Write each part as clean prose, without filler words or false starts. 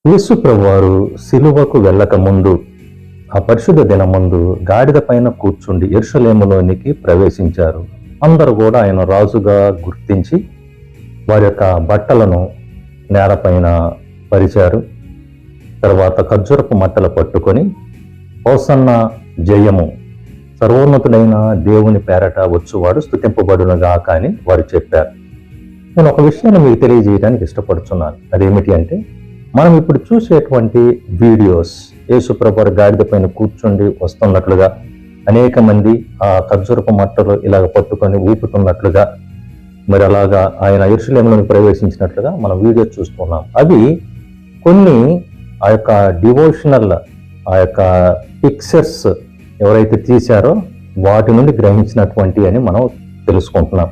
యేసు ప్రభువారు సిలువకు వెళ్ళక ముందు ఆ పరిశుద్ధ దినమందు గాడిద పైన కూర్చుండి యెరూషలేములోనికి ప్రవేశించారు. అందరూ కూడా ఆయన రాజుగా గుర్తించి వారి యొక్క బట్టలను నేలపైన పరిచారు. తర్వాత ఖర్జూరపు మట్టలు పట్టుకొని హోసన్న జయము, సర్వోన్నతుడైన దేవుని పేరట వచ్చువాడు స్తుతింపబడునుగాక అని వారు చెప్పారు. నేను ఒక విషయాన్ని మీకు తెలియజేయడానికి ఇష్టపడుతున్నాను. అదేమిటి అంటే, మనం ఇప్పుడు చూసేటువంటి వీడియోస్ యేసు ప్రభువారు గాడిద పైన కూర్చుండి వస్తున్నట్లుగా, అనేక మంది ఆ ఖర్జూరపు మట్టలు ఇలాగ పట్టుకొని ఊపుతున్నట్లుగా, మరి అలాగా ఆయన యెరూషలేములోకి ప్రవేశించినట్లుగా మనం వీడియో చూస్తున్నాం. అవి కొన్ని ఆ యొక్క డివోషనల్ ఆ యొక్క పిక్చర్స్ ఎవరైతే తీశారో వాటి నుండి గ్రహించినటువంటి అని మనం తెలుసుకుంటున్నాం.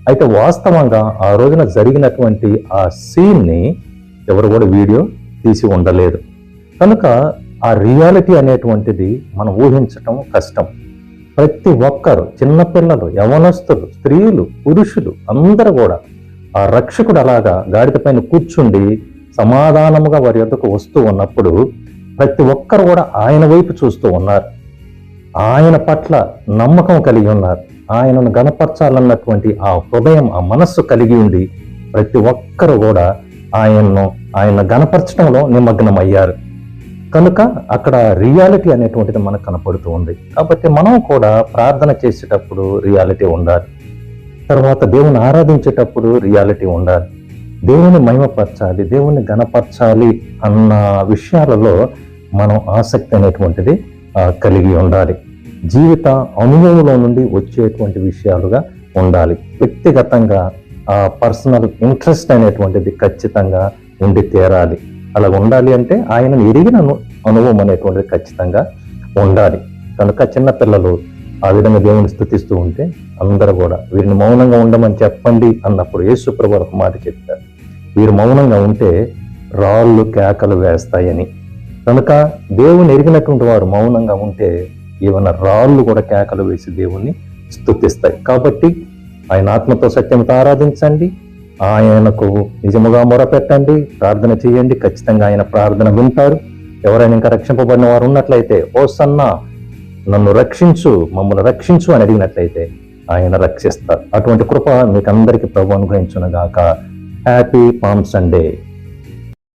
అయితే వాస్తవంగా ఆ రోజున జరిగినటువంటి ఆ సీన్ని ఎవరు కూడా వీడియో తీసి ఉండలేదు. కనుక ఆ రియాలిటీ అనేటువంటిది మనం ఊహించటం కష్టం. ప్రతి ఒక్కరు, చిన్నపిల్లలు, యవనస్తులు, స్త్రీలు, పురుషులు అందరూ కూడా ఆ రక్షకుడు అలాగా గాడిద పైన కూర్చుండి సమాధానముగా వారి యొద్దకు వస్తూ ఉన్నప్పుడు ప్రతి ఒక్కరు కూడా ఆయన వైపు చూస్తూ ఉన్నారు. ఆయన పట్ల నమ్మకం కలిగి ఉన్నారు. ఆయనను గణపరచాలన్నటువంటి ఆ హృదయం, ఆ మనస్సు కలిగి ఉండి ప్రతి ఒక్కరు కూడా ఆయన గణపరచడంలో నిమగ్నమయ్యారు. కనుక అక్కడ రియాలిటీ అనేటువంటిది మనకు కనపడుతూ ఉంది. కాబట్టి మనం కూడా ప్రార్థన చేసేటప్పుడు రియాలిటీ ఉండాలి. తర్వాత దేవుని ఆరాధించేటప్పుడు రియాలిటీ ఉండాలి. దేవుని మహిమపరచాలి, దేవుని గణపరచాలి అన్న విషయాలలో మనం ఆసక్తి అనేటువంటిది కలిగి ఉండాలి. జీవిత అనుభవంలో నుండి వచ్చేటువంటి విషయాలుగా ఉండాలి. వ్యక్తిగతంగా పర్సనల్ ఇంట్రెస్ట్ అనేటువంటిది ఖచ్చితంగా ఉండి తీరాలి. అలా ఉండాలి అంటే ఆయనను ఎరిగిన అనుభవం అనేటువంటిది ఖచ్చితంగా ఉండాలి. కనుక చిన్నపిల్లలు ఆ విధంగా దేవుని స్తుతిస్తూ ఉంటే అందరూ కూడా వీరిని మౌనంగా ఉండమని చెప్పండి అన్నప్పుడు యేసు ప్రభువు ఒక మాట చెప్పారు, వీరు మౌనంగా ఉంటే రాళ్ళు కేకలు వేస్తాయని. కనుక దేవుని ఎరిగినటువంటి వారు మౌనంగా ఉంటే ఏమైనా రాళ్ళు కూడా కేకలు వేసి దేవుణ్ణి స్తుతిస్తాయి. కాబట్టి ఆయన ఆత్మతో సత్యంతో ఆరాధించండి, ఆయనకు నిజముగా మొరపెట్టండి, ప్రార్థన చేయండి. ఖచ్చితంగా ఆయన ప్రార్థన వింటారు. ఎవరైనా ఇంకా రక్షింపబడిన వారు ఉన్నట్లయితే హోసన్నా నన్ను రక్షించు, మమ్మల్ని రక్షించు అని అడిగినట్లయితే ఆయన రక్షిస్తారు. అటువంటి కృప మీకు అందరికీ ప్రభువు అనుగ్రహించునుగాక. Happy Palm Sunday.